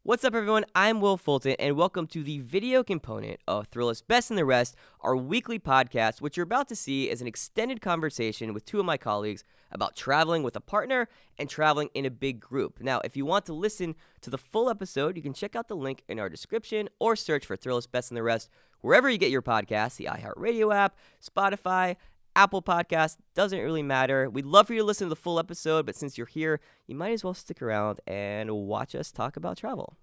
What's up, everyone? I'm Wil Fulton, and welcome to the video component of Thrillist Best and the Rest, our weekly podcast, which you're about to see is an extended conversation with two of my colleagues about traveling with a partner and traveling in a big group. Now, if you want to listen to the full episode, you can check out the link in our description or search for Thrillist Best and the Rest wherever you get your podcasts, the iHeartRadio app, Spotify, Apple Podcasts, doesn't really matter. We'd love for you to listen to the full episode, but since you're here, you might as well stick around and watch us talk about travel.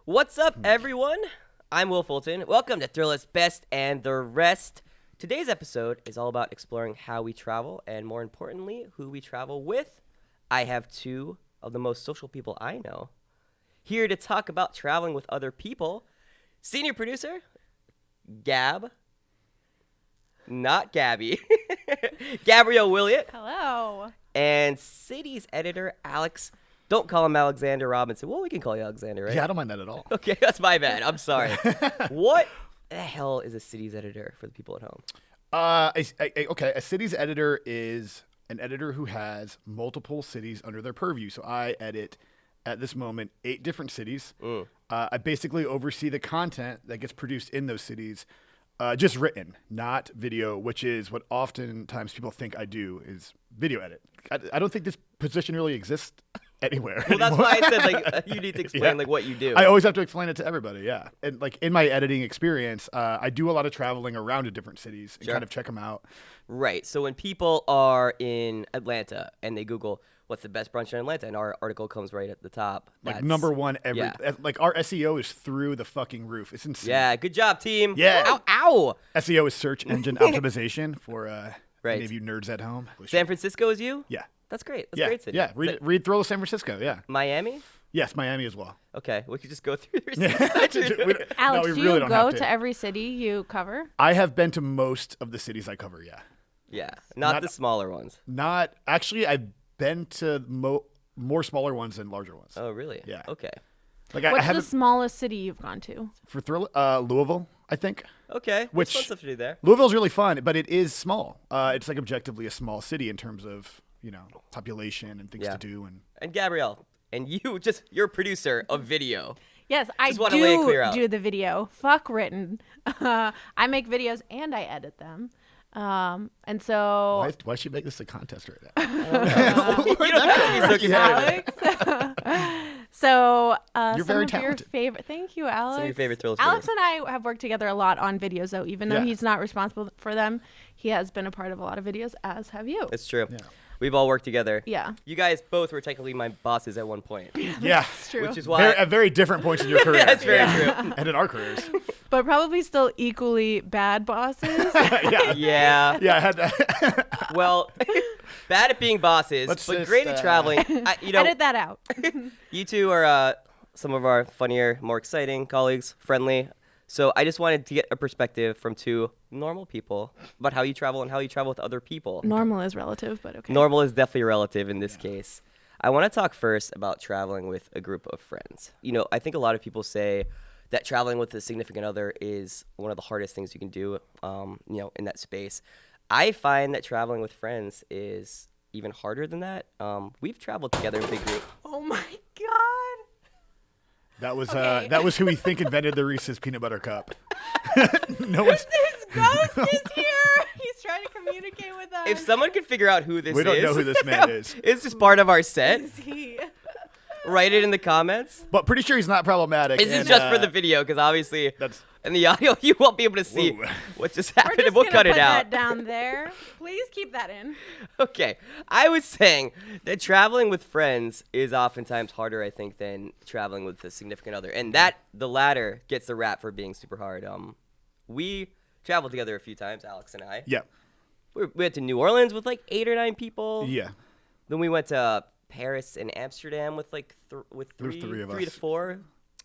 What's up, everyone? I'm Wil Fulton. Welcome to Thrillist Best and the Rest. Today's episode is all about exploring how we travel and, more importantly, who we travel with. I have two of the most social people I know here to talk about traveling with other people. Senior producer, Gab. Not Gabby. Gabrielle Williott. Hello. And Cities editor, Alex. Don't call him Alexander Robinson. Well, we can call you Alexander, right? Yeah, I don't mind that at all. Okay, that's my bad. I'm sorry. What the hell is a Cities editor for the people at home? Okay, a cities editor is an editor who has multiple cities under their purview. So I edit, at this moment, 8 different cities. I basically oversee the content that gets produced in those cities. Just written, not video, which is what oftentimes people think I do is video edit. I don't think this position really exists anywhere. Well, that's why I said you need to explain what you do. I always have to explain it to everybody, yeah. And in my editing experience, I do a lot of traveling around to different cities and kind of check them out. Right. So when people are in Atlanta and they Google what's the best brunch in Atlanta, and our article comes right at the top. Like number one like our SEO is through the fucking roof. It's insane. Yeah, good job, team. Yeah. Ow. SEO is search engine optimization for any of you nerds at home. San Francisco is you? Yeah. That's great. That's a great city. Yeah, read Thrillist San Francisco, yeah. Miami? Yes, Miami as well. Okay, we could just go through your Alex, do you go to every city you cover? I have been to most of the cities I cover, yeah. Yeah, not the smaller ones. Actually, I've been to more smaller ones than larger ones. Oh, really? Yeah. Okay. What's the smallest city you've gone to? For Louisville, I think. Okay. Which fun stuff to do there. Louisville's really fun, but it is small. It's like objectively a small city in terms of, population and things to do. And Gabrielle, and you're a producer of video. Yes, I do the video. Fuck written. I make videos and I edit them. And so why should you make this a contest right now? You don't have to be so Alex. So you're very talented. Thank you, Alex. Some of your favorite Thrillist Alex and I have worked together a lot on videos, though. Even though he's not responsible for them, he has been a part of a lot of videos, as have you. It's true. Yeah. We've all worked together. Yeah. You guys both were technically my bosses at one point. Yeah. It's true. Which is why at very different points in your career. That's very true. And in our careers. But probably still equally bad bosses. Yeah. Yeah, I had that. Well, bad at being bosses, but great at traveling. Edit that out. You two are some of our funnier, more exciting colleagues, friendly. So I just wanted to get a perspective from two normal people about how you travel and how you travel with other people. Normal is relative, but okay. Normal is definitely relative in this case. I want to talk first about traveling with a group of friends. I think a lot of people say that traveling with a significant other is one of the hardest things you can do, in that space. I find that traveling with friends is even harder than that. We've traveled together in a big group. Oh my God. That was who we think invented the Reese's peanut butter cup. This ghost is here. He's trying to communicate with us. If someone could figure out who this is. We don't know who this man is. It's just part of our set. Is he? Write it in the comments. But pretty sure he's not problematic. This is just for the video, because obviously in the audio you won't be able to see what just happened. We'll cut it out. That down there. Please keep that in. Okay. I was saying that traveling with friends is oftentimes harder, I think, than traveling with a significant other. And the latter gets the rap for being super hard. We traveled together a few times, Alex and I. Yeah. We went to New Orleans with 8 or 9 people. Yeah. Then we went to Paris and Amsterdam with three to four.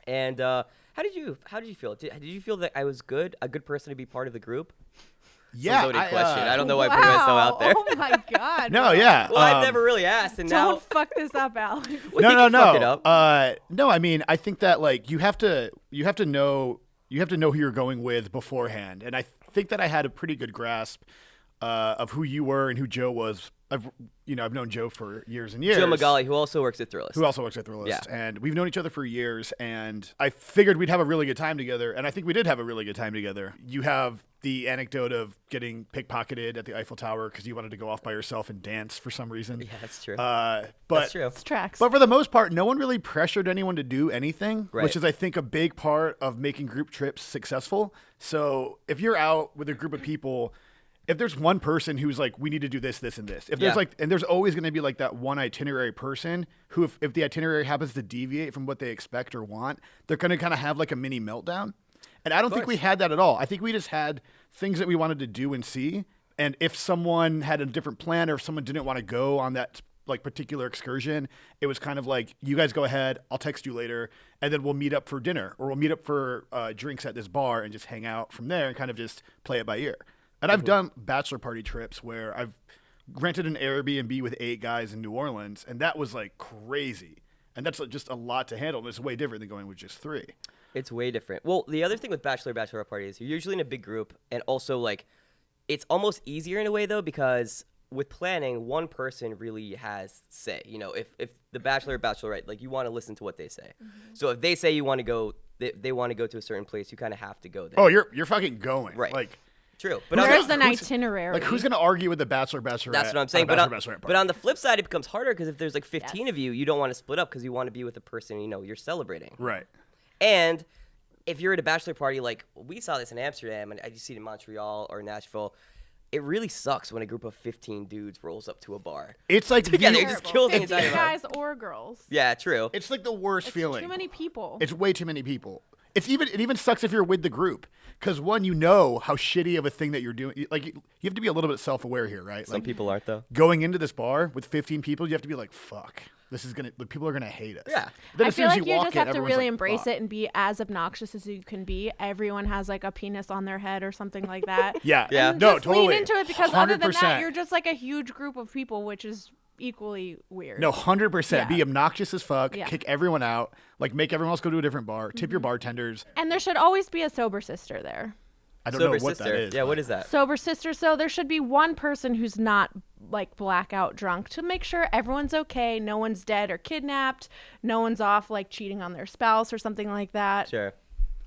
And how did you feel? Did you feel that I was a good person to be part of the group? Yeah, loaded question. I don't know why I put myself out there. Oh my God. No, yeah. Well, I've never really asked, and don't fuck this up, Alex. No. Fuck it up. No, I mean, I think that you have to know who you're going with beforehand, and I think that I had a pretty good grasp of who you were and who Joe was I've known Joe for years and years. Joe Magali, who also works at Thrillist. Yeah. And we've known each other for years, and I figured we'd have a really good time together, and I think we did have a really good time together. You have the anecdote of getting pickpocketed at the Eiffel Tower because you wanted to go off by yourself and dance for some reason. Yeah, that's true. That's true. It's tracks. But for the most part, no one really pressured anyone to do anything, right. which is, I think, a big part of making group trips successful. So if you're out with a group of people, if there's one person who's like, we need to do this, this, and this, if there's and there's always going to be like that one itinerary person who, if the itinerary happens to deviate from what they expect or want, they're going to kind of have like a mini meltdown. And I don't think we had that at all. I think we just had things that we wanted to do and see. And if someone had a different plan, or if someone didn't want to go on that like particular excursion, it was kind of like, you guys go ahead, I'll text you later, and then we'll meet up for dinner, or we'll meet up for drinks at this bar and just hang out from there and kind of just play it by ear. And I've done bachelor party trips where I've rented an Airbnb with 8 guys in New Orleans, and that was like crazy. And that's just a lot to handle. And it's way different than going with just 3. It's way different. Well, the other thing with bachelorette parties, you're usually in a big group, and also like it's almost easier in a way though, because with planning, one person really has say. You know, if the bachelor or bachelorette, like, you want to listen to what they say. Mm-hmm. So if they say you want to go, they want to go to a certain place, you kind of have to go there. Oh, you're fucking going. Right. Like, true. But there's an itinerary. Like, who's going to argue with the bachelor, bachelorette? That's what I'm saying. But on the flip side, it becomes harder because if there's like 15 of you, you don't want to split up because you want to be with the person, you know, you're celebrating. Right. And if you're at a bachelor party, like we saw this in Amsterdam, and I just see it in Montreal or Nashville, it really sucks when a group of 15 dudes rolls up to a bar. It's like together, it just kills the 15 entire guys or girls. Yeah, true. It's like the worst feeling. Too many people. It's way too many people. It even sucks if you're with the group, because one, you know how shitty of a thing that you're doing. Like, you have to be a little bit self-aware here, right? Some people aren't, though. Going into this bar with 15 people, you have to be like, fuck. People are gonna hate us. Yeah. Then I feel like you just have to everyone's really like, embrace fuck. it and be as obnoxious as you can be. Everyone has like a penis on their head or something like that. Yeah. And No, just totally. lean into it, because other than 100%. that, you're just like a huge group of people, which is equally weird. No, 100%. Yeah. Be obnoxious as fuck. Yeah. Kick everyone out. Like, make everyone else go to a different bar. Tip your bartenders. And there should always be a sober sister there. I don't Sober know what sister. that is. Yeah, what is that? Sober sister. So there should be one person who's not like blackout drunk to make sure everyone's okay. No one's dead or kidnapped. No one's off like cheating on their spouse or something like that. Sure.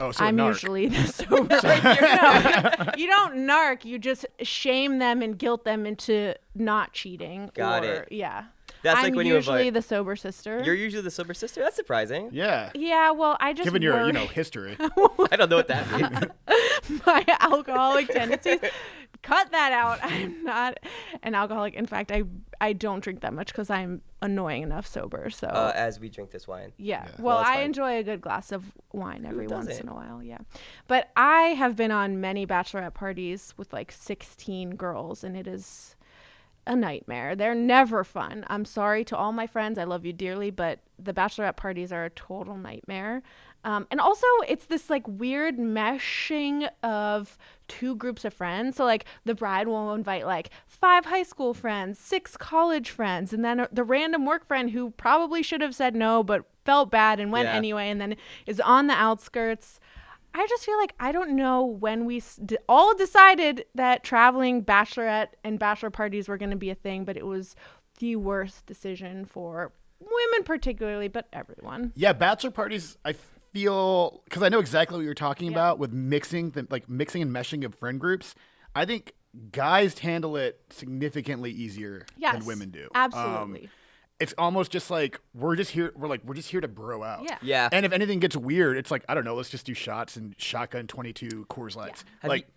Oh, so I'm narc. usually the sober. No, you don't narc. You just shame them and guilt them into not cheating. Got it. Yeah. That's I'm like when you usually invite. the sober sister. You're usually the sober sister? That's surprising. Yeah. Yeah, well, I just Given your, worry history. I don't know what that means. my alcoholic tendencies. Cut that out. I'm not an alcoholic. In fact, I don't drink that much because I'm annoying enough sober. So As we drink this wine. yeah. Yeah. Well, Well, that's I fine. enjoy a good glass of wine every once doesn't? in a while. Yeah. But I have been on many bachelorette parties with like 16 girls, and it is a nightmare. They're never fun. I'm sorry to all my friends. I love you dearly, but the bachelorette parties are a total nightmare. And also, it's this like weird meshing of 2 groups of friends. So like the bride will invite like 5 high school friends, 6 college friends, and then the random work friend who probably should have said no but felt bad and went Yeah. anyway, and then is on the outskirts. I just feel like I don't know when we all decided that traveling bachelorette and bachelor parties were going to be a thing, but it was the worst decision for women particularly, but everyone. Yeah, bachelor parties, I feel, because I know exactly what you're talking about with mixing and meshing of friend groups. I think guys handle it significantly easier than women do. Absolutely. It's almost just like we're just here to bro out. Yeah. Yeah. And if anything gets weird, it's like, I don't know, let's just do shots and shotgun 22 Coors Lights. Have Like, you-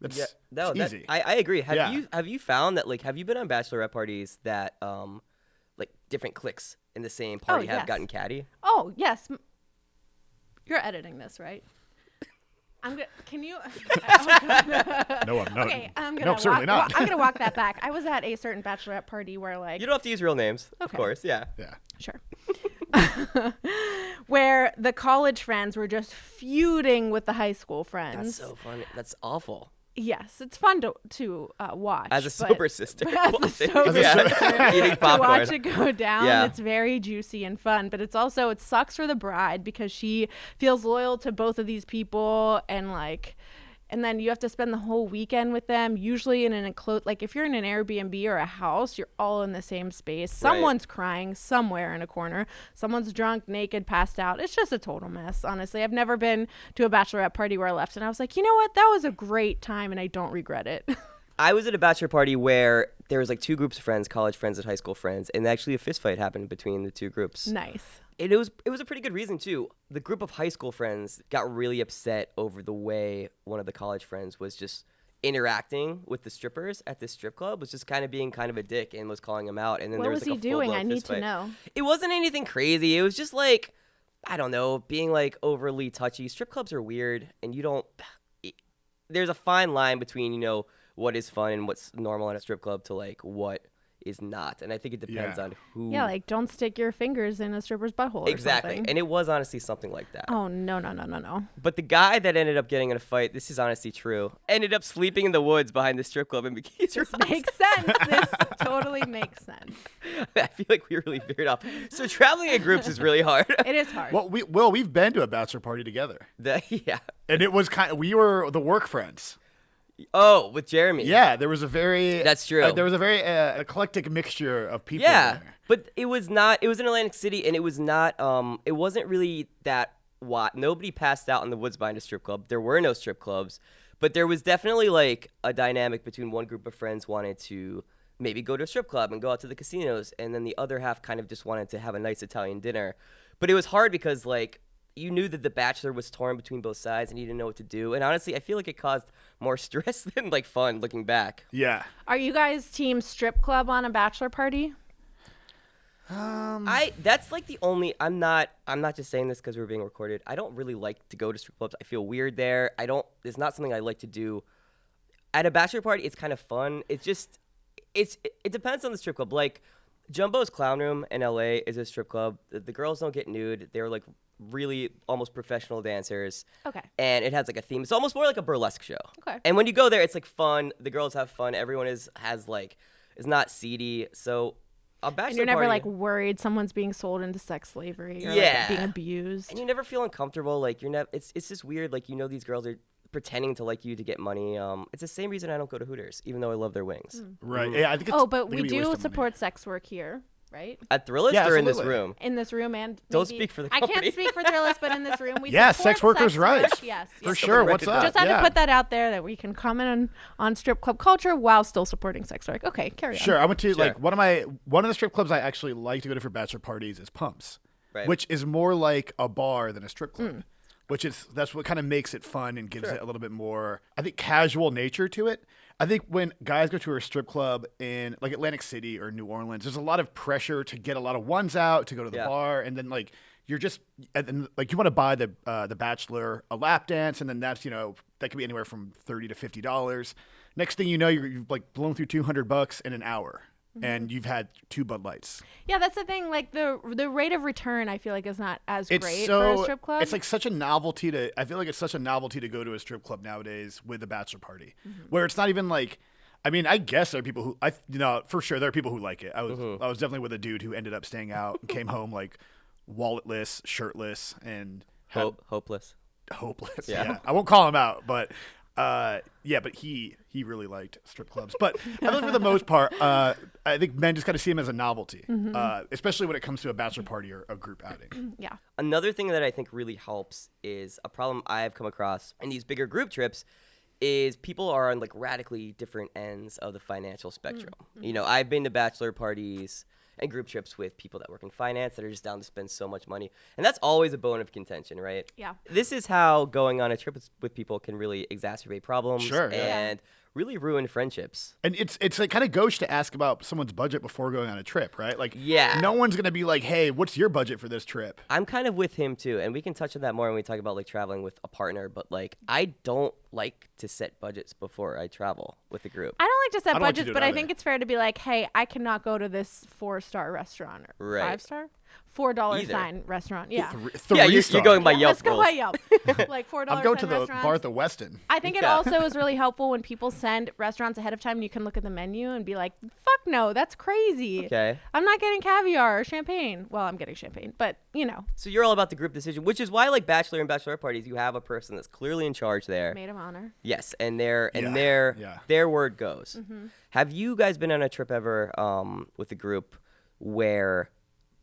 that's Yeah, no, it's easy. I agree. Yeah. Have you found that, like, have you been on bachelorette parties that like different cliques in the same party have yes. gotten catty? Oh, yes. You're editing this, right? I'm gonna. Can you? No, I'm not. Okay, I'm gonna. No, certainly not. I'm gonna walk that back. I was at a certain bachelorette party where, like, You don't have to use real names, of Okay. course. Yeah. Yeah. sure, where the college friends were just feuding with the high school friends. That's so funny. That's awful. Yes, it's fun to watch. As a but- sober sister. As a sober Yeah. sister, Eating to popcorn. watch it go down. Yeah. It's very juicy and fun, but it's also, it sucks for the bride because she feels loyal to both of these people, and like and then you have to spend the whole weekend with them, usually in an enclosed, like if you're in an Airbnb or a house, you're all in the same space. Someone's crying somewhere in a corner. Someone's drunk, naked, passed out. It's just a total mess, honestly. I've never been to a bachelorette party where I left and I was like, you know what? That was a great time and I don't regret it. I was at a bachelor party where there was like two groups of friends, college friends and high school friends, and actually a fist fight happened between the two groups. Nice. And it was a pretty good reason too. The group of high school friends got really upset over the way one of the college friends was just interacting with the strippers at this strip club, was just kind of being kind of a dick and was calling them out. And then there was he like a doing? I full-blown need fist to fight. know. It wasn't anything crazy. It was just like, I don't know, being like overly touchy. Strip clubs are weird, and there's a fine line between, what is fun and what's normal in a strip club to like what is not. And I think it depends on who. Yeah, like don't stick your fingers in a stripper's butthole or exactly. something. And it was honestly something like that. Oh, no. But the guy that ended up getting in a fight, this is honestly true, ended up sleeping in the woods behind the strip club in Bikinis. This makes sense. This totally makes sense. I feel like we really veered off. So traveling in groups is really hard. It is hard. Well, we've been to a bachelor party together. Yeah. And it was we were the work friends. Oh, with Jeremy. Yeah, there was a very That's true. There was a very eclectic mixture of people. Yeah, there. but it was in Atlantic City, and it was not. It wasn't really that. Nobody passed out in the woods behind a strip club. There were no strip clubs, but there was definitely like a dynamic between one group of friends wanted to maybe go to a strip club and go out to the casinos, and then the other half kind of just wanted to have a nice Italian dinner. But it was hard because like you knew that The Bachelor was torn between both sides, and you didn't know what to do. And honestly, I feel like it caused more stress than like fun looking back. Yeah. Are you guys team strip club on a bachelor party? That's like the only. I'm not just saying this because we're being recorded. I don't really like to go to strip clubs. I feel weird there. It's not something I like to do. At a bachelor party, it's kind of fun. It depends on the strip club. Like Jumbo's Clown Room in LA is a strip club. The girls don't get nude. They're like really almost professional dancers. Okay. And it has like a theme. It's almost more like a burlesque show. Okay. And when you go there, it's like fun. The girls have fun. Everyone is not seedy. So a bachelor And you're never party, like worried someone's being sold into sex slavery or Yeah. like being abused. and you never feel uncomfortable. Like you're never. It's just weird. Like these girls are pretending to like you to get money. It's the same reason I don't go to Hooters, even though I love their wings. Right. Yeah, I think it's But we maybe a waste do of money. support sex work here, right? At Thrillist Yeah, or in this absolutely. room? In this room and Don't maybe- speak for the I company. can't speak for Thrillist, but in this room we Yeah, support sex workers' rights. work. Yes. For yes. sure. write What's it up? down. Just had Yeah. to put that out there that we can comment on strip club culture while still supporting sex work. Okay, carry on. Sure. I went to Sure. like one of the strip clubs I actually like to go to for bachelor parties is Pumps, Right. which is more like a bar than a strip club. That's what kind of makes it fun and gives it a little bit more, I think, casual nature to it. I think when guys go to a strip club in like Atlantic City or New Orleans, there's a lot of pressure to get a lot of ones out to go to the bar, and then like you want to buy the Bachelor a lap dance, and then that's that could be anywhere from $30 to $50. Next thing you know, you've like blown through $200 in an hour. And you've had 2 Bud Lights. Yeah, that's the thing. Like the rate of return, I feel like is not as great So for a strip club. it's like such a novelty I feel like it's such a novelty to go to a strip club nowadays with a bachelor party, where it's not even like. I mean, I guess there are people who for sure there are people who like it. I was definitely with a dude who ended up staying out and came home like walletless, shirtless, and Hopeless. hopeless. Yeah. Yeah, I won't call him out, but. But he really liked strip clubs. But I think for the most part, I think men just kind of see him as a novelty, especially when it comes to a bachelor party or a group outing. yeah. Another thing that I think really helps is a problem I've come across in these bigger group trips is people are on like radically different ends of the financial spectrum. I've been to bachelor parties and group trips with people that work in finance that are just down to spend so much money. And that's always a bone of contention, right? Yeah. This is how going on a trip with people can really exacerbate problems Sure, yeah. and really ruin friendships. And it's like kind of gauche to ask about someone's budget before going on a trip, right? Like, Yeah. no one's gonna be like, "Hey, what's your budget for this trip?" I'm kind of with him too, and we can touch on that more when we talk about like traveling with a partner, but like I don't like to set budgets before I travel with a group. I don't like to set I don't like to budgets, do it but I either. think it's fair to be like, hey, I cannot go to this 4-star restaurant or Right. 5-star. $4 Either. sign restaurant. Yeah. Yeah, you're going by Yeah, Yelp let's go rules. by Yelp. Like $4 I'm going to sign the restaurants. bar at the Westin. I think it Yeah. also is really helpful when people send restaurants ahead of time and you can look at the menu and be like, fuck no, that's crazy. Okay. I'm not getting caviar or champagne. Well, I'm getting champagne, but So you're all about the group decision, which is why, like Bachelor and Bachelorette parties, you have a person that's clearly in charge there. maid of honor. Yes, and their Yeah. their word goes. Mm-hmm. Have you guys been on a trip ever with a group where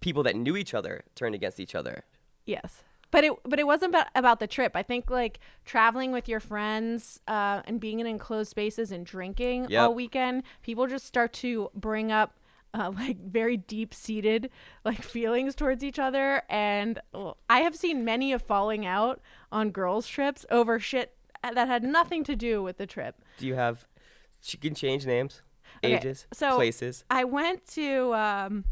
people that knew each other turned against each other? Yes. But it wasn't about the trip. I think like traveling with your friends and being in enclosed spaces and drinking Yep. all weekend, people just start to bring up like very deep-seated like feelings towards each other. And I have seen many of falling out on girls' trips over shit that had nothing to do with the trip. Do you have? She can change names, Okay, ages, so places. I went to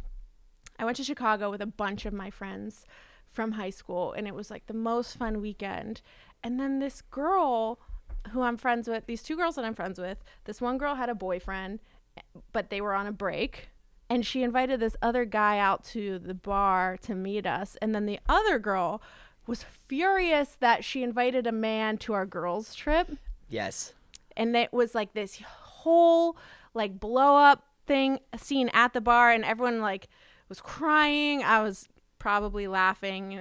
Chicago with a bunch of my friends from high school, and it was like the most fun weekend. And then this girl who I'm friends with, these two girls that I'm friends with, this one girl had a boyfriend, but they were on a break, and she invited this other guy out to the bar to meet us. And then the other girl was furious that she invited a man to our girls' trip. Yes. And it was like this whole like blow up scene at the bar, and everyone like was crying. I was probably laughing.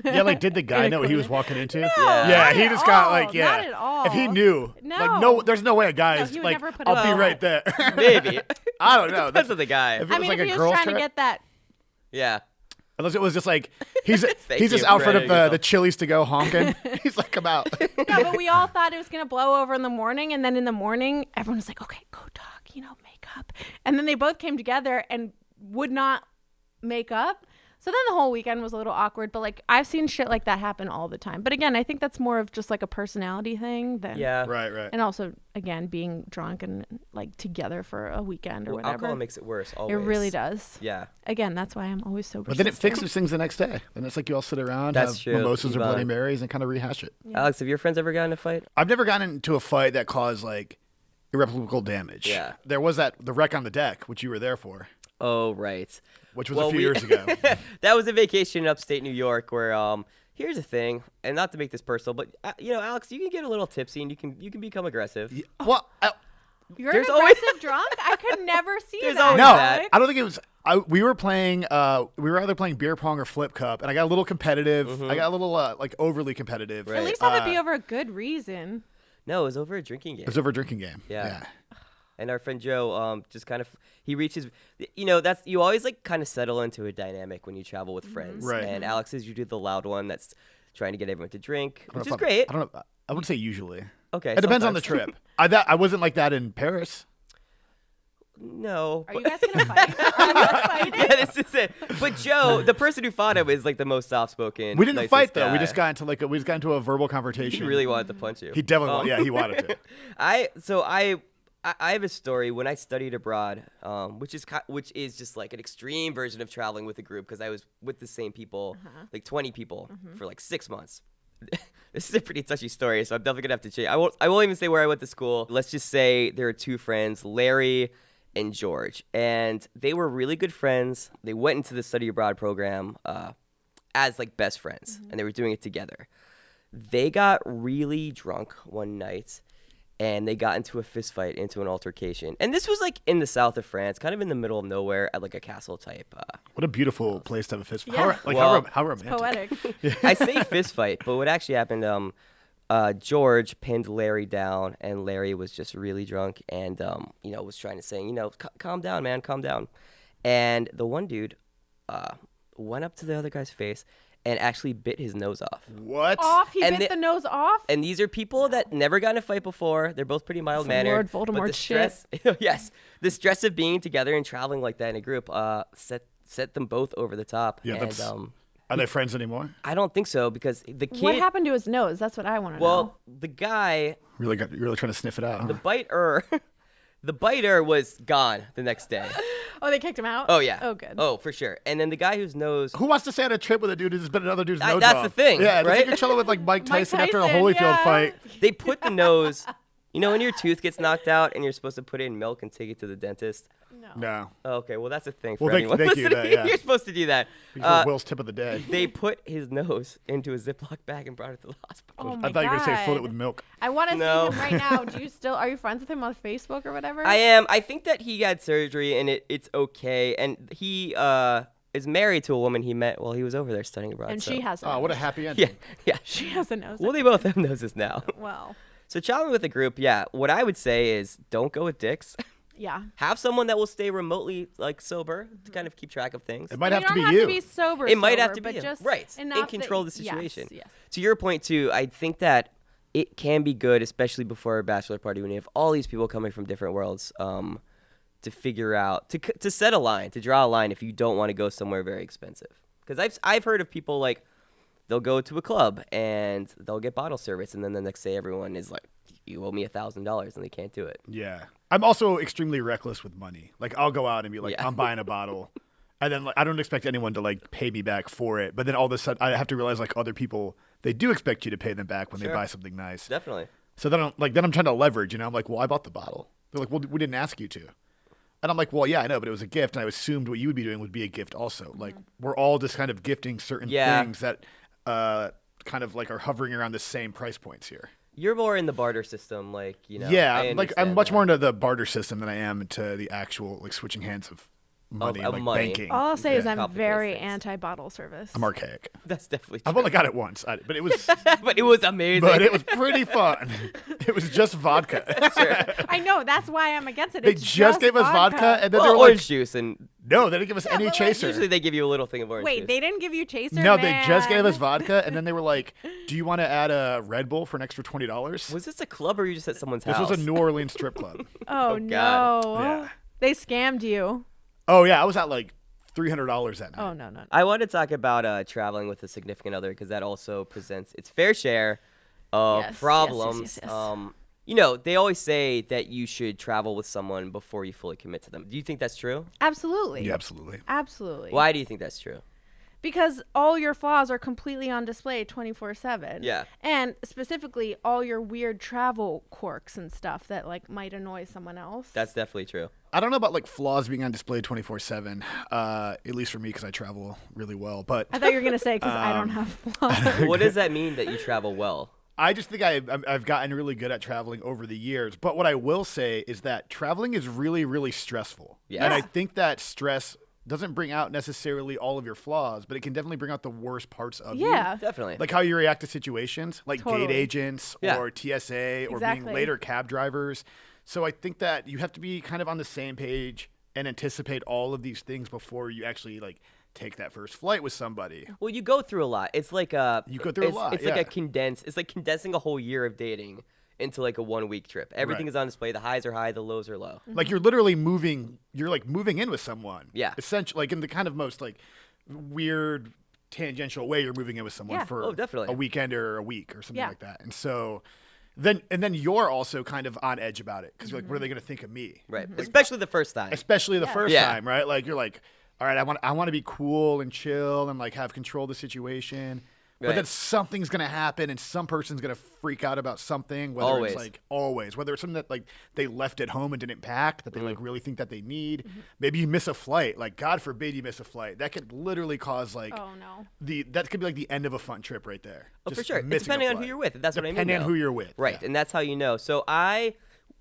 Yeah, like did the guy know what he was walking into? No, Yeah, not he at just got all, like, yeah. not at all. If he knew, No. like, no, there's no way a guy is he would like, never put I'll it be on. right there. Maybe. I don't know. Depends on the guy. If it I was mean, like if a he was girl's trying trip, to get that. Yeah. unless it was just like he's Thank he's just you out for front of editing yourself. the Chili's to go honking. He's like, come out. No, but we all thought it was gonna blow over in the morning, and then in the morning, everyone was like, "Okay, go talk, make up." And then they both came together and would not make up. So then the whole weekend was a little awkward. But like I've seen shit like that happen all the time. But again, I think that's more of just like a personality thing than Yeah. Right. And also, again, being drunk and like together for a weekend or Well, whatever. alcohol makes it worse. Always. It really does. Yeah. Again, that's why I'm always sober. But then it sister. fixes things the next day. And it's like you all sit around, That's have true. mimosas or Move Bloody on. Marys, and kind of rehash it. Alex, have your friends ever gotten in a fight? I've never gotten into a fight that caused like irreparable damage. Yeah. There was the wreck on the deck, which you were there for, Oh, right. which was Well, a few we- years ago. That was a vacation in upstate New York where here's the thing, and not to make this personal, but Alex, you can get a little tipsy and you can become aggressive. Well, You're There's an always- aggressive drunk? I could never see There's that. always no, that. I don't think it was. We were playing. We were either playing beer pong or flip cup, and I got a little competitive. Mm-hmm. I got a little like overly competitive. Right. At least have it be over a good reason. No, it was over a drinking game. It was over a drinking game. Yeah. And our friend Joe, just kind of, he reaches, that's, you always like kind of settle into a dynamic when you travel with friends. Right. And Alex is usually the loud one that's trying to get everyone to drink, I don't which know is if great. I don't know. I would say usually. Okay. It depends on the sometimes. trip. I wasn't like that in Paris. No. Are you guys going to fight? Are you guys fighting? Yeah, this is it. But Joe, the person who fought him is like the most soft-spoken. We didn't nicest fight though. We guy. just got into a verbal conversation. He really wanted to punch you. He definitely. Yeah, he wanted to. I have a story when I studied abroad, which is just like an extreme version of traveling with a group because I was with the same people, like 20 people for like 6 months. This is a pretty touchy story, so I'm definitely gonna have to change. I won't even say where I went to school. Let's just say there are two friends, Larry and George, and they were really good friends. They went into the study abroad program as like best friends, and they were doing it together. They got really drunk one night, and they got into a fist fight, into an altercation. And this was like in the south of France, kind of in the middle of nowhere at like a castle type. What a beautiful place to have a fist fight. Yeah. How romantic. Poetic. I say fist fight, but what actually happened, George pinned Larry down, and Larry was just really drunk and, was trying to say, calm down, man, calm down. And the one dude went up to the other guy's face and actually bit his nose off. What? Off? He And bit the nose off? And these are people that never got in a fight before. They're both pretty mild-mannered. Lord but Voldemort the stress, yes, the stress of being together and traveling like that in a group set them both over the top. Yeah, and, that's. Are they friends anymore? I don't think so because the kid. What happened to his nose? That's what I want to know. Well, the guy, You're really trying to sniff it out. Huh? the biter was gone the next day. Oh, they kicked him out? Oh yeah. Oh, good. Oh, for sure. And then the guy whose nose. Who wants to stay on a trip with a dude who just bit another dude's nose that's off? the thing, Yeah, it's right? like you're chilling with like Mike Tyson after a Tyson, Holyfield yeah. fight. They put the nose. When your tooth gets knocked out and you're supposed to put it in milk and take it to the dentist. No. Okay, well that's a thing for Well, anyone thank you. listening. Yeah. You're supposed to do that. Will's tip of the day. They put his nose into a Ziploc bag and brought it to the hospital. Oh my I thought you were going to say fill it God. with milk. I want to No. see him right now. Are you friends with him on Facebook or whatever? I am. I think that he had surgery and it's okay. And he is married to a woman he met while he was over there studying abroad. And so. she has a Oh, what a nose. happy ending. Yeah. She has a nose. Well, they both have noses now. Well, So traveling with a group, what I would say is don't go with dicks. yeah. Have someone that will stay remotely sober to kind of keep track of things. It might You have to don't be have you. to be sober. It might have sober, to be but you. just Right. enough In control that, of the situation. Yes. To your point too, I think that it can be good, especially before a bachelor party when you have all these people coming from different worlds, to figure out to set a line, to draw a line if you don't want to go somewhere very expensive. Because I've heard of people like they'll go to a club and they'll get bottle service, and then the next day everyone is like, "You owe me $1,000," and they can't do it. Yeah. I'm also extremely reckless with money. Like, I'll go out and be like, Yeah. I'm buying a bottle. And then I don't expect anyone to pay me back for it. But then all of a sudden, I have to realize other people, they do expect you to pay them back when Sure. they buy something nice. Definitely. So then I'm trying to leverage. I'm like, well, I bought the bottle. They're like, well, we didn't ask you to. And I'm like, well, yeah, I know, but it was a gift, and I assumed what you would be doing would be a gift also. Like, we're all just kind of gifting certain things that kind of are hovering around the same price points here. You're more in the barter system, Yeah, I I'm understand much that. more into the barter system than I am into the actual switching hands of money, of and money. banking. All I'll say is I'm Complicates very things. anti-bottle service. I'm archaic. That's definitely true. I've only got it once, but it was But it was amazing. but it was pretty fun. It was just vodka. I know, that's why I'm against it. They It's just gave us vodka, and then they were orange like, juice and no, they didn't give us any chaser. usually they give you a little thing of orange Wait, juice. they didn't give you chaser? No, they just gave Man. us vodka, and then they were like, do you want to add a Red Bull for an extra $20? Was this a club or were you just at someone's This house? was a New Orleans strip club. Oh, God. no. Yeah. They scammed you. Oh, yeah, I was at $300 that night. Oh, no. I want to talk about traveling with a significant other because that also presents its fair share of Yes, yes, problems. yes. They always say that you should travel with someone before you fully commit to them. Do you think that's true? Absolutely. Yeah, absolutely. Absolutely. Why do you think that's true? Because all your flaws are completely on display 24/7. Yeah. And specifically all your weird travel quirks and stuff that might annoy someone else. That's definitely true. I don't know about flaws being on display 24/7, at least for me because I travel really well. But I thought you were going to say because I don't have flaws. What does that mean that you travel well? I just think I've gotten really good at traveling over the years. But what I will say is that traveling is really, really stressful. Yeah. And I think that stress doesn't bring out necessarily all of your flaws, but it can definitely bring out the worst parts of you. Yeah. Definitely. Like how you react to situations, like Totally. gate agents Yeah. or TSA or Exactly. being later cab drivers. So I think that you have to be kind of on the same page and anticipate all of these things before you actually take that first flight with somebody. Well, you go through a lot. It's like You go through a lot, It's like yeah. it's like condensing a whole year of dating into a 1 week trip. Everything Right. is on display. The highs are high, the lows are low. Like you're literally moving in with someone. Yeah. Essentially, in the kind of most weird tangential way, you're moving in with someone Yeah. for Oh, definitely. a weekend or a week or something Yeah. like that. And so then you're also kind of on edge about it because you're like, what are they going to think of me? Right. Especially the first time. Especially the first Yeah. time, right? Like you're like, all right, I want to be cool and chill and have control of the situation. But Right. then something's gonna happen, and some person's gonna freak out about something. Whether Always. it's always, whether it's something that they left at home and didn't pack that they really think that they need. Mm-hmm. Maybe you miss a flight. God forbid you miss a flight. That could literally cause Oh, no. that could be the end of a fun trip right there. Oh, for Just sure. It's missing a depending on who flight. you're with. That's what I mean. Depending on though. who you're with. Right. yeah. And that's how you know. So I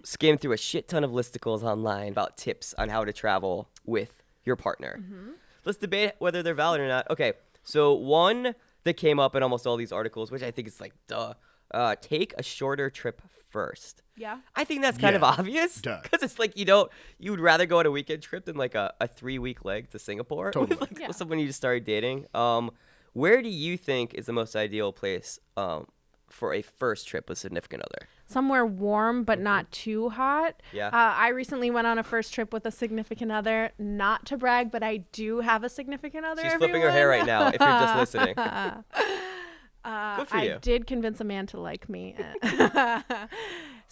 skimmed through a shit ton of listicles online about tips on how to travel with your partner. Mm-hmm. Let's debate whether they're valid or not. Okay. So one that came up in almost all these articles, which I think is duh. Take a shorter trip first. Yeah. I think that's kind of Yeah. obvious. Duh. Because it's you would rather go on a weekend trip than a 3-week leg to Singapore Totally. with Yeah. someone you just started dating. Where do you think is the most ideal place for a first trip with significant other? Somewhere warm but not too hot. Yeah. I recently went on a first trip with a significant other. Not to brag, but I do have a significant other. She's flipping her hair right now if you're just listening. Good for I you. did convince a man to like me.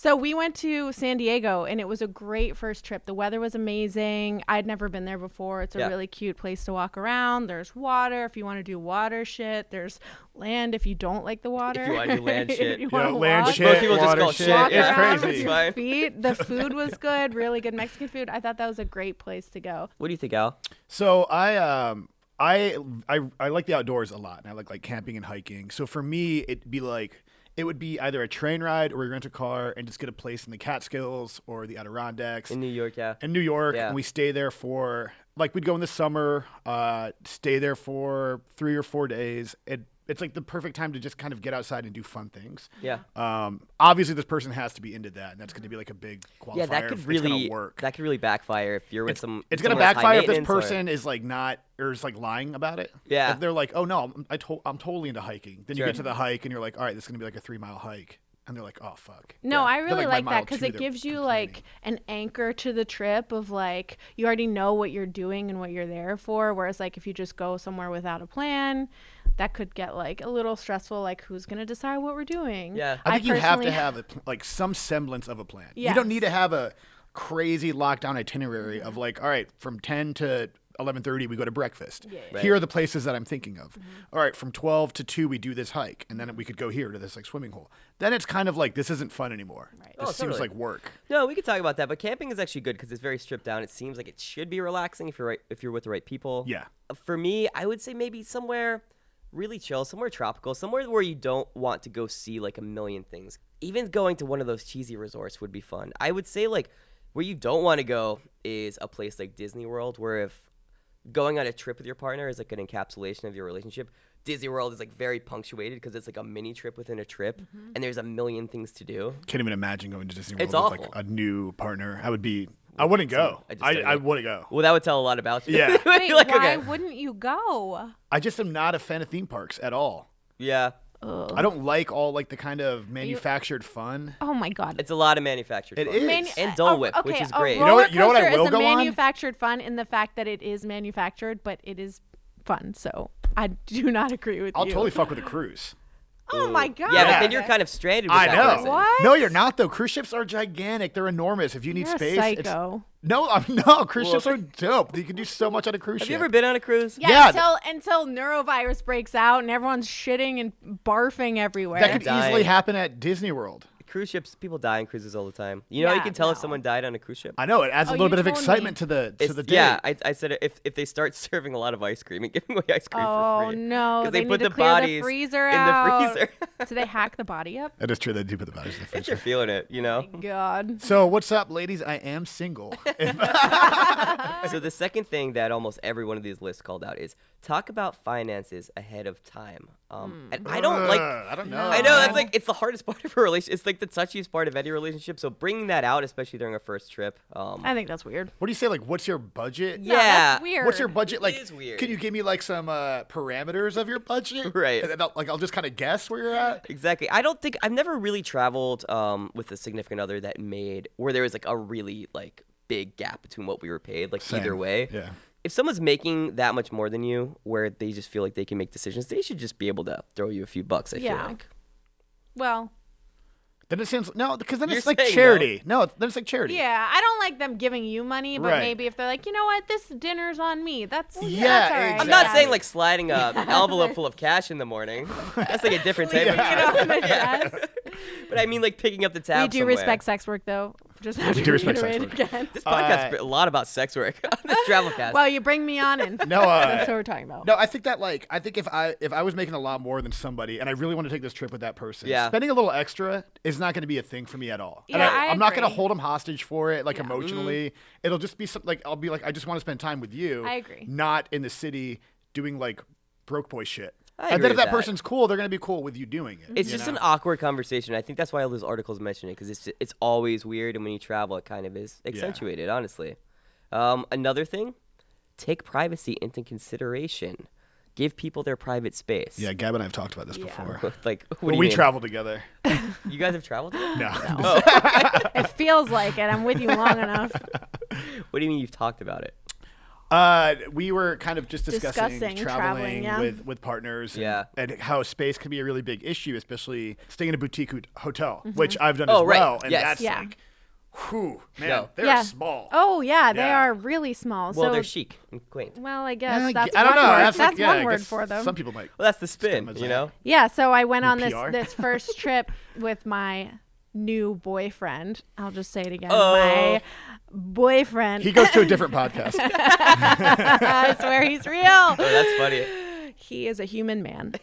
So we went to San Diego, and it was a great first trip. The weather was amazing. I'd never been there before. It's a really cute place to walk around. There's water if you want to do water shit. There's land if you don't like the water. If you want to do land shit. Land Most shit, people just water call it shit. shit. It's around crazy. with your Fine. feet. The food was good, really good Mexican food. I thought that was a great place to go. What do you think, Al? So I like the outdoors a lot, and I like camping and hiking. So for me, it would be either a train ride or we rent a car and just get a place in the Catskills or the Adirondacks. In New York, yeah. In New York, Yeah. and we stay there for we'd go in the summer, stay there for 3 or 4 days. It's like the perfect time to just kind of get outside and do fun things. Yeah. Obviously, this person has to be into that, and that's going to be like a big qualifier. Yeah, that could if it's gonna really work. That could really backfire if you're with some. It's going to someone with high backfire if this maintenance or- person is like not or is like lying about it. Yeah. If they're like, oh no, I'm totally into hiking. Then Sure. you get to the hike and you're like, all right, this is going to be like a 3-mile hike. And they're like, oh fuck. No, Yeah. I They're really like, like by that mile because 2, it they're gives you complaining. like an anchor to the trip of like you already know what you're doing and what you're there for. Whereas like if you just go somewhere without a plan, that could get like a little stressful. Like who's gonna decide what we're doing? Yeah. I think you have to personally- have like some semblance of a plan. You Yes. don't need to have a crazy lockdown itinerary of like, all right, from 10 to 11:30 we go to breakfast. Yeah. Right. Here are the places that I'm thinking of. All right, from 12 to 2 we do this hike, and then we could go here to this like swimming hole. Then it's kind of like this isn't fun anymore. Right. This Oh, seems totally. like work. No, we could talk about that, but camping is actually good because it's very stripped down. It seems like it should be relaxing if you're with the right people. Yeah. For me, I would say maybe somewhere really chill, somewhere tropical, somewhere where you don't want to go see like a million things. Even going to one of those cheesy resorts would be fun. I would say like where you don't want to go is a place like Disney World, where if going on a trip with your partner is like an encapsulation of your relationship. Disney World is like very punctuated because it's like a mini trip within a trip, and there's a million things to do. Can't even imagine going to Disney World It's with awful. like a new partner. I wouldn't go. I just I started- wouldn't go. Well, that would tell a lot about you. Yeah. Wait, Like, why okay. wouldn't you go? I just am not a fan of theme parks at all. Yeah. I don't like all like the kind of manufactured fun. Oh my god. It's a lot of manufactured It fun. is. And Dole Whip, which is great. You know what- you know what I will is go a on? manufactured fun in the fact that it is manufactured, but it is fun. So I do not agree with I'll you. totally fuck with a cruise. Oh my god. Yeah, but then you're kind of stranded with I that know. person. What? No, you're not though. Cruise ships are gigantic. They're enormous. If you need You're a space, psycho. no. Cruise ships are dope. You can do so much on a cruise Have ship. you ever been on a cruise? Yeah, Yeah, until neurovirus breaks out and everyone's shitting and barfing everywhere. That could Dying. easily happen at Disney World. Cruise ships, people die on cruises all the time. You know how you Yeah, can tell if no. someone died on a cruise ship? I know it adds a Oh, little you bit of told excitement me. to the day. Yeah, I said if they start serving a lot of ice cream and giving away ice cream Oh for free. no! 'Cause They they need put to the clear bodies the freezer in the out. freezer. Do they hack the body up? That is true. They do put the bodies in the If freezer. you're feeling it, you know? God. So what's up, ladies? I am single. So the second thing that almost every one of these lists called out is talk about finances ahead of time. And I don't like... I don't know. No. I know that's like it's the hardest part of a relationship. It's like the touchiest part of any relationship. So bringing that out, especially during a first trip, I think that's weird. What do you say? Like, what's your budget? Yeah. That's weird. What's your budget? Like, is weird. can you give me like some parameters of your budget? Right. And then I'll just kind of guess where you're at. Exactly. I've never really traveled with a significant other that made where there was like a really like big gap between what we were paid, like either Same. way. Yeah. If someone's making that much more than you, where they just feel like they can make decisions, they should just be able to throw you a few bucks. I feel Yeah. like. Well, Then it sounds no, because then You're it's like saying charity. No, then it's like charity. yeah, I don't like them giving you money, but Right. maybe if they're like, you know what, this dinner's on me. That's Yeah, that's all right. I'm not Exactly. saying like sliding a envelope full of cash in the morning. That's like a different type Yeah. of Get trip. off my chest. But I mean like picking up the tab We do somewhere. respect sex work, though. Just have We to do respect sex reiterate work. again. This podcast a lot about sex work on this travel cast. Well, you bring me on, and No, that's what we're talking about. No, I think that if I was making a lot more than somebody and I really want to take this trip with that person, Yeah. spending a little extra is not going to be a thing for me at all. And Yeah, I I'm not going to agree. hold them hostage for it, like Yeah. emotionally. It'll just be something like I'll be like, I just want to spend time with you. I agree. Not in the city doing like broke boy shit. I And agree then if with that that. person's cool, they're going to be cool with you doing it. It's you just know? an awkward conversation. I think that's why all those articles mention it, because it's always weird, and when you travel, it kind of is accentuated, honestly. Another thing, take privacy into consideration. Give people their private space. Yeah, Gab and I have talked about this Yeah. before. Like, what When do you we mean? travel together. You guys have traveled together? No. It feels like it. I'm with you long enough. What do you mean you've talked about it? We were kind of just discussing traveling with partners and how space can be a really big issue, especially staying in a boutique hotel, which I've done as well. And that's like, whew, man, they're small. Oh, yeah, they are really small. Well, they're chic and quaint. Well, I guess that's I don't know. word. That's one word for them. Some people might. Well, that's the spin, you know? Yeah, so I went on this first trip with my new boyfriend. I'll just say it again. My boyfriend. He goes to a different podcast. I swear he's real. Oh, that's funny. He is a human man.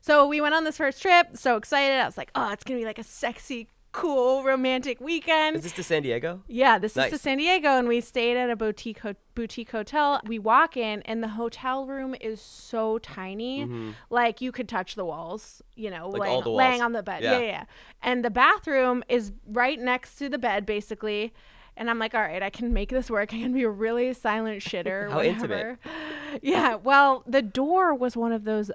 So we went on this first trip. So excited. I was like, oh, it's going to be like a sexy, cool, romantic weekend. Is this to San Diego? Yeah, this is to San Diego. And we stayed at a boutique hotel. We walk in and the hotel room is so tiny. Like you could touch the walls, you know, like all the walls. laying on the bed. Yeah. And the bathroom is right next to the bed, basically. And I'm like, all right, I can make this work. I can be a really silent shitter. How intimate. Yeah. Well, the door was one of those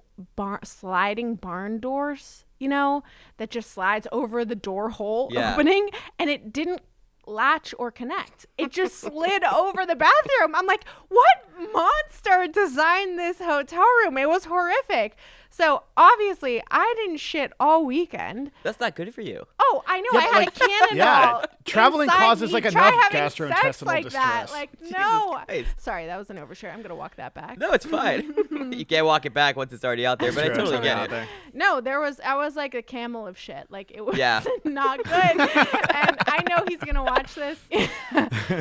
sliding barn doors, you know, that just slides over the door hole opening. And it didn't latch or connect. It just slid over the bathroom. I'm like, what monster designed this hotel room? It was horrific. So obviously I didn't shit all weekend. That's not good for you. Oh, I know. I had a cannonball. Traveling causes like enough gastrointestinal like distress. That. Like, no. Christ. Sorry, that was an overshare. I'm gonna walk that back. No, it's fine. You can't walk it back once it's already out there, but I totally get it. No, I was like a camel of shit. Like it was not good. And I know he's gonna watch this.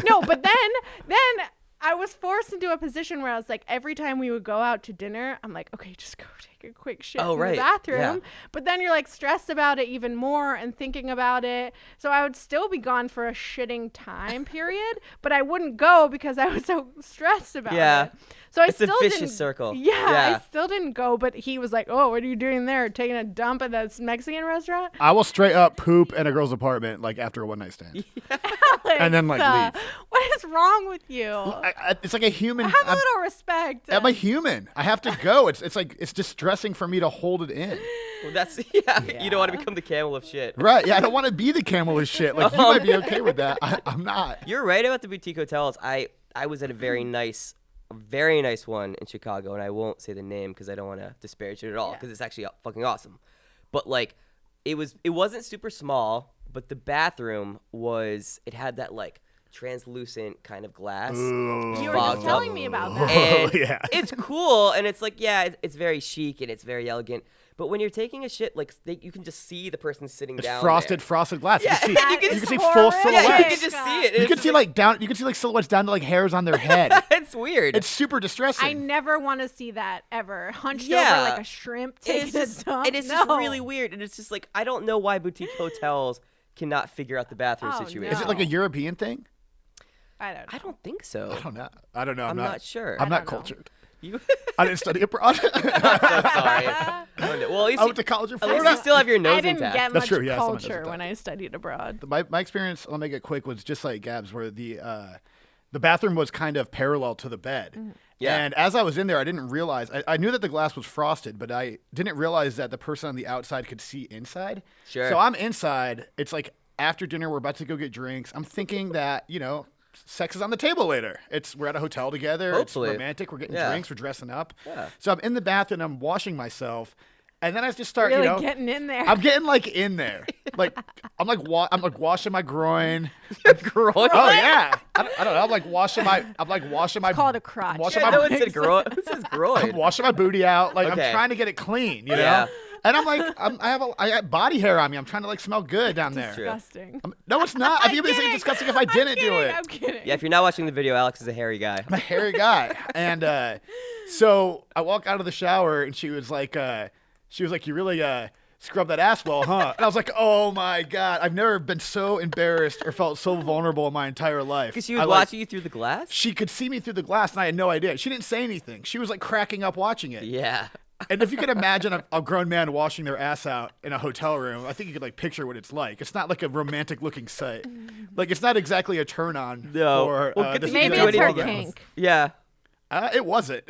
No, but then I was forced into a position where I was like, every time we would go out to dinner, I'm like, okay, just go take a quick shit in the bathroom. Yeah. But then you're like stressed about it even more and thinking about it. So I would still be gone for a shitting time period, but I wouldn't go because I was so stressed about it. So it's a vicious circle. Yeah, I still didn't go, but he was like, oh, what are you doing there? Taking a dump at that Mexican restaurant? I will straight up poop in a girl's apartment like after a one night stand. Alex, and then like leave. What is wrong with you? It's like a human. Have a little respect. I'm a human. I have to go. It's like it's distressing for me to hold it in. Well, that's you don't want to become the camel of shit. Right. Yeah, I don't want to be the camel of shit. Like you might be okay with that. I'm not. You're right about the boutique hotels. I was at a very nice one in Chicago, and I won't say the name because I don't want to disparage it at all because it's actually fucking awesome. But like, it wasn't super small, but the bathroom it had that like translucent kind of glass. Ooh. You were just telling me about that. And it's cool, and it's like it's very chic and it's very elegant. But when you're taking a shit, like you can just see the person sitting down. Frosted glass. Yeah, you can see full silhouettes. Yeah, you can just see it. You can see like silhouettes down to like hairs on their head. It's weird. It's super distressing. I never want to see that ever. Hunched over like a shrimp taking a dump. And it's just really weird. And it's just like I don't know why boutique hotels cannot figure out the bathroom situation. Is it like a European thing? I don't think so. I don't know. I'm not sure. I'm not cultured. I didn't study abroad. I'm so sorry. Well, I went to college in Florida. At least you still have your nose intact. I didn't get much culture when I studied abroad. My experience, I'll make it quick, was just like Gab's, where the bathroom was kind of parallel to the bed. Mm-hmm. Yeah. And as I was in there, I didn't realize. I knew that the glass was frosted, but I didn't realize that the person on the outside could see inside. Sure. So I'm inside. It's like after dinner, we're about to go get drinks. I'm thinking that, sex is on the table later. We're at a hotel together. Hopefully. It's romantic. We're getting drinks. We're dressing up. Yeah. So I'm in the bathroom. I'm washing myself. And then I just start, really getting in there. I'm getting like in there. Like I'm like washing my groin. Groin? Oh yeah. I don't know. I'm like washing my. It's called a crotch. No one said groin. It says groin. I'm washing my booty out. Like I'm trying to get it clean. You know. And I'm like, I have body hair on me. I'm trying to like smell good down there. Disgusting. No, it's not. I think it would be disgusting if I didn't do it. I'm kidding. Yeah, if you're not watching the video, Alex is a hairy guy. I'm a hairy guy. And so I walk out of the shower, and she was like, you really scrub that ass well, huh? And I was like, oh my God. I've never been so embarrassed or felt so vulnerable in my entire life. Because she was watching you through the glass? She could see me through the glass, and I had no idea. She didn't say anything. She was like cracking up watching it. Yeah. And if you could imagine a grown man washing their ass out in a hotel room, I think you could like picture what it's like. It's not like a romantic looking sight. Like it's not exactly a turn on. No. For, well, maybe it's her kink. Yeah. It wasn't.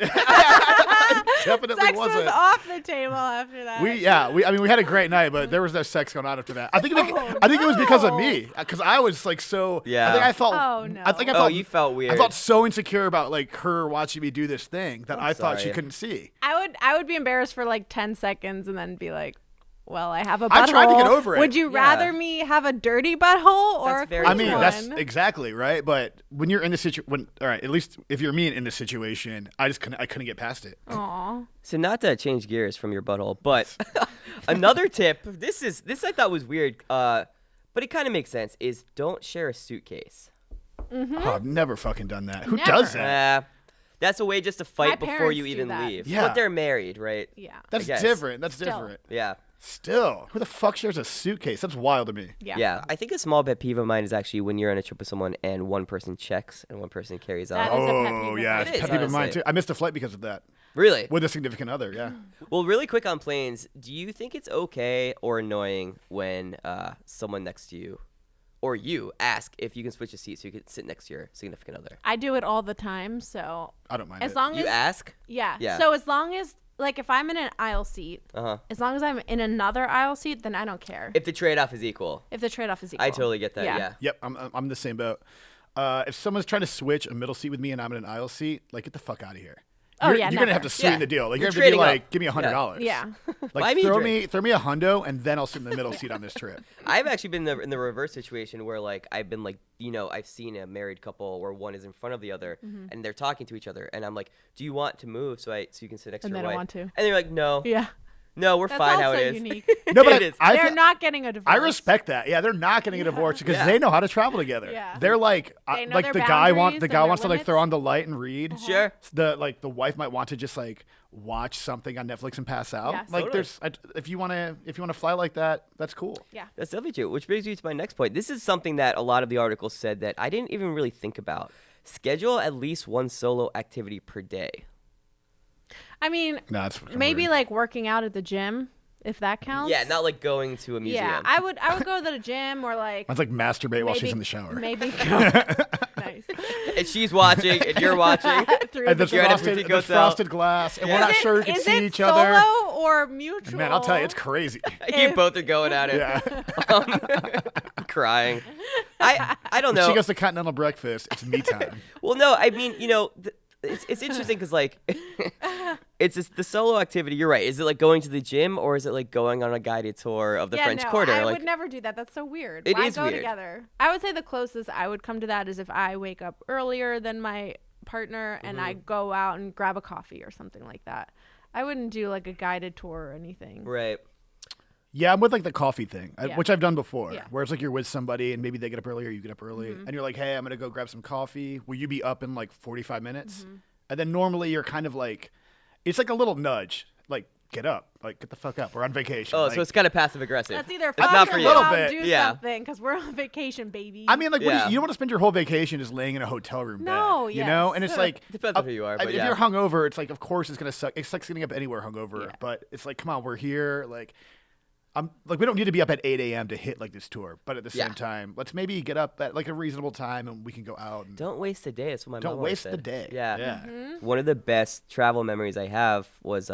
definitely Sex wasn't. was off the table after that. We had a great night, but there was no sex going on after that. I think it was because of me, because I was like so. Yeah. I think I felt. Oh, no. I think I felt. you felt weird. I felt so insecure about like her watching me do this thing that I thought she sorry. couldn't see. I would be embarrassed for like 10 seconds and then be like, well, I have a butthole. I tried to get over it. Would you rather me have a dirty butthole or That's a very clean true. I mean, one? that's exactly right. But when you're in the situation, all right, at least if you're me in this situation, I couldn't get past it. Aw. So not to change gears from your butthole, but another tip. This I thought was weird, but it kind of makes sense. Is don't share a suitcase. Oh, I've never fucking done that. Who Never. does that? That's a way just to fight My before parents you do even that. leave. Yeah. But they're married, right? Yeah. That's guess. different. That's Still. different. Yeah. Still, who the fuck shares a suitcase? That's wild to me. Yeah. Yeah. I think a small pet peeve of mine is actually when you're on a trip with someone and one person checks and one person carries That on. is a pet peeve Oh of yeah, mine. it's It pet is, peeve of mine honestly. too. I missed a flight because of that Really? with a significant other. Yeah. Well, really quick on planes, do you think it's okay or annoying when someone next to you or you ask if you can switch a seat so you can sit next to your significant other? I do it all the time, so I don't mind as it. long You as ask? yeah. Yeah. So as long as like if I'm in an aisle seat, Uh-huh. as long as I'm in another aisle seat, then I don't care. If the trade-off is equal. If the trade-off is equal. I totally get that, yeah. Yep, I'm the same boat. If someone's trying to switch a middle seat with me and I'm in an aisle seat, like get the fuck out of here. Oh, You're yeah, gonna have never. to sweeten Yeah. the deal. Like You're you have to be trading like, up. give me $100. Yeah. Buy Like me a throw drink. me a hundo and then I'll sit in the middle seat on this trip. I've actually been in the reverse situation where like I've been like, I've seen a married couple where one is in front of the other and they're talking to each other and I'm like, do you want to move so you can sit next And to they your don't wife? want to. And they're like, no, Yeah. no, we're That's fine how also it is. unique. No, but It is. They're not getting a divorce. I respect that. Yeah, they're not getting a divorce because Yeah. they know how to travel together. Yeah. They're like, They know like their the guy boundaries and their wants to like throw limits. on the light and read. Sure. The wife might want to just like watch something on Netflix and pass out. Yes. Like Totally. if you want to fly like that, that's cool. Yeah. That's definitely true, which brings me to my next point. This is something that a lot of the articles said that I didn't even really think about. Schedule at least one solo activity per day. I mean, No, that's fucking maybe weird. like working out at the gym, if that counts. Yeah, not like going to a museum. Yeah, I would go to the gym or like That's like masturbate while she's maybe- in the shower. Maybe nice. And she's watching, and you're watching. Through And the there's You're at a gym. frosted, boutique there's hotel. frosted glass, and we're not sure we can Is see it each solo other. or mutual? Man, I'll tell you, it's crazy. You both are going at it. Yeah. Crying. I don't know. She goes to continental breakfast. It's me time. Well, no, I mean, it's interesting because like it's just the solo activity. You're right. Is it like going to the gym or is it like going on a guided tour of the Yeah, French no, Quarter? I Like, would never do that. That's so weird. It Why is go weird. together? I would say the closest I would come to that is if I wake up earlier than my partner and I go out and grab a coffee or something like that. I wouldn't do like a guided tour or anything. right. Yeah, I'm with like the coffee thing, Yeah. which I've done before. Yeah. Where it's like you're with somebody and maybe they get up early or you get up early, and you're like, "Hey, I'm gonna go grab some coffee. Will you be up in like 45 minutes?" And then normally you're kind of like, it's like a little nudge, like get up, like get the fuck up. We're on vacation. Oh, like, so it's kind of passive aggressive. That's either It's fuck not or for you. go Little out bit. and do Yeah. something because we're on vacation, baby. I mean, like, Yeah. you don't want to spend your whole vacation just laying in a hotel room No, bed, you know? yes. And it's like, Depends on who you are, but if yeah. you're hungover, it's like, of course, it's gonna suck. It sucks getting up anywhere hungover, Yeah. but it's like, come on, we're here. Like, we don't need to be up at 8 a.m. to hit like this tour, but at the Yeah. same time, let's maybe get up at like a reasonable time and we can go out. And Don't waste the day. That's what my don't mom always waste the said. day. Yeah. Yeah. One of the best travel memories I have was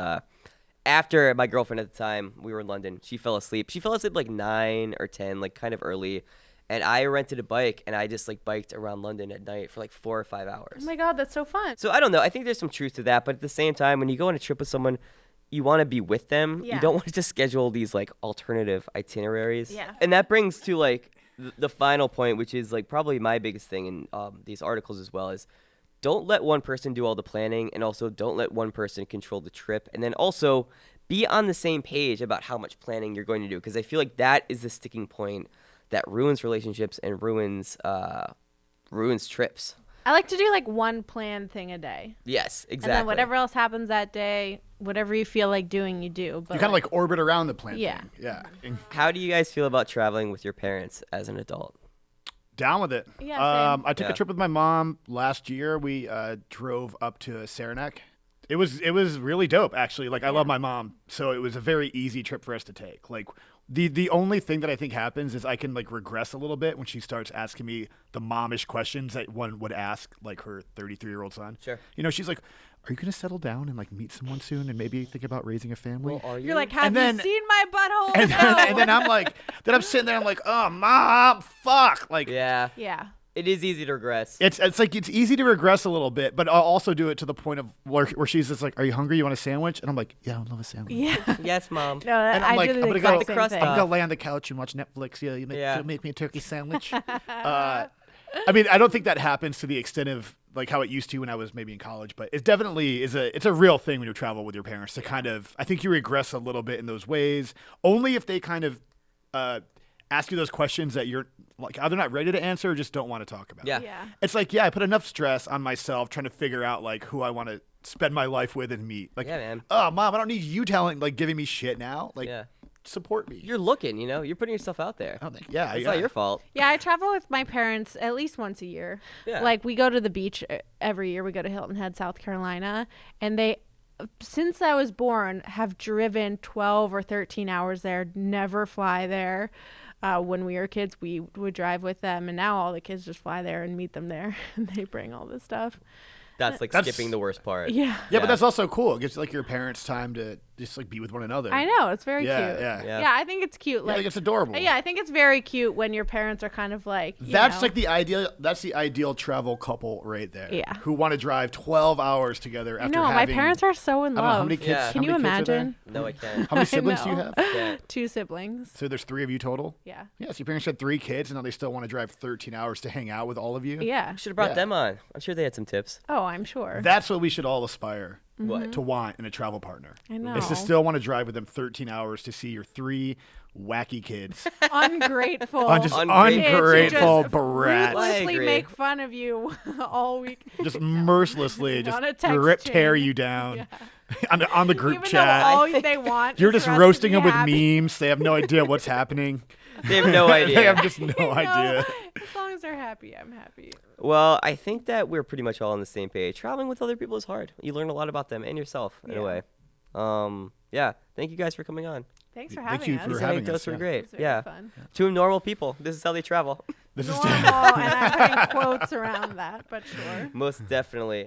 after my girlfriend at the time, we were in London. She fell asleep. She fell asleep like 9 or 10, like kind of early. And I rented a bike and I just like biked around London at night for like 4 or 5 hours. oh my god, that's so fun. So I don't know. I think there's some truth to that. But at the same time, when you go on a trip with someone, you want to be with them. Yeah. You don't want to just schedule these like alternative itineraries. Yeah. And that brings to like the final point, which is like probably my biggest thing in these articles as well, is don't let one person do all the planning, and also don't let one person control the trip. And then also be on the same page about how much planning you're going to do, because I feel like that is the sticking point that ruins relationships and ruins trips. I like to do like one planned thing a day. Yes, exactly. And then whatever else happens that day, whatever you feel like doing, you do. But You kind of like orbit around the planet. Yeah. Yeah. And How do you guys feel about traveling with your parents as an adult? down with it. Yeah, same. I took Yeah. a trip with my mom last year. We drove up to Saranac It was really dope, actually. Like, I love my mom, so it was a very easy trip for us to take. Like, the only thing that I think happens is I can, like, regress a little bit when she starts asking me the momish questions that one would ask, like, her 33-year-old son. Sure. You know, she's like, are you going to settle down and, like, meet someone soon and maybe think about raising a family? Well, are you? You're like, have then- you seen my butthole? and, No. and then I'm like, I'm sitting there, I'm like, oh, Mom, fuck. Like, Yeah. Yeah. It is easy to regress. It's like it's easy to regress a little bit, but I'll also do it to the point of where she's just like, "Are you hungry? You want a sandwich?" And I'm like, "Yeah, I love a sandwich." Yeah. Yes, Mom. No, And I'm I like, do I'm the gonna exact go- same crust thing. I'm off. gonna lay on the couch and watch Netflix. You Yeah. make me a turkey sandwich. I mean, I don't think that happens to the extent of like how it used to when I was maybe in college, but it definitely it's a real thing when you travel with your parents to kind of. I think you regress a little bit in those ways, only if they kind of ask you those questions that you're like either not ready to answer or just don't want to talk about. Yeah. Yeah. It's like, yeah, I put enough stress on myself trying to figure out like who I want to spend my life with and meet. Like, Yeah, man. oh, Mom, I don't need you giving me shit now. Like, Yeah. support me. You're looking, you know? You're putting yourself out there. I don't think, yeah, It's yeah. not your fault. Yeah, I travel with my parents at least once a year. Yeah. Like we go to the beach every year. We go to Hilton Head, South Carolina, and they, since I was born, have driven 12 or 13 hours there. Never fly there. When we were kids, we would drive with them, and now all the kids just fly there and meet them there, and they bring all this stuff. That's like That's- skipping the worst part. Yeah. Yeah, but that's also cool. It gives like your parents time to just like be with one another. I know, it's very Yeah, cute. yeah. Yeah. Yeah, I think it's cute. Yeah, Like, like it's adorable. yeah, I think it's very cute when your parents are kind of like, you That's know, like the ideal. That's the ideal travel couple right there. Yeah. Who want to drive 12 hours together I after know, my having. parents are so in I don't know, love. how many kids? Yeah. how Can you many kids are there? imagine? No, I can't. How many siblings do you know. have? Yeah. 2 siblings. So there's 3 of you total. Yeah. Yeah, so your parents had 3 kids, and now they still want to drive 13 hours to hang out with all of you. Yeah. Should have brought Yeah. them on. I'm sure they had some tips. Oh, I'm sure. That's what we should all aspire What? to want in a travel partner. I know. Is to still want to drive with them 13 hours to see your 3 wacky kids. Ungrateful. Just Ungrateful. ungrateful Just brats. I ruthlessly agree. make fun of you all week. Just mercilessly just On a text rip tear chain. you down on the group Even chat. though all they want You're is just for us to roasting be them with happy. memes. They have no idea what's happening. They have no They idea. have just no No, idea. As long as they're happy, I'm happy. Well, I think that we're pretty much all on the same page. Traveling with other people is hard. You learn a lot about them and yourself in a Yeah. way. Yeah. Thank you guys for coming on. Thanks for Thank having you us. for These having anecdotes us, were yeah. great. It's very Yeah. fun. 2 normal people. This is how they travel. This is Normal, and I'm putting quotes around that, but sure. Most definitely.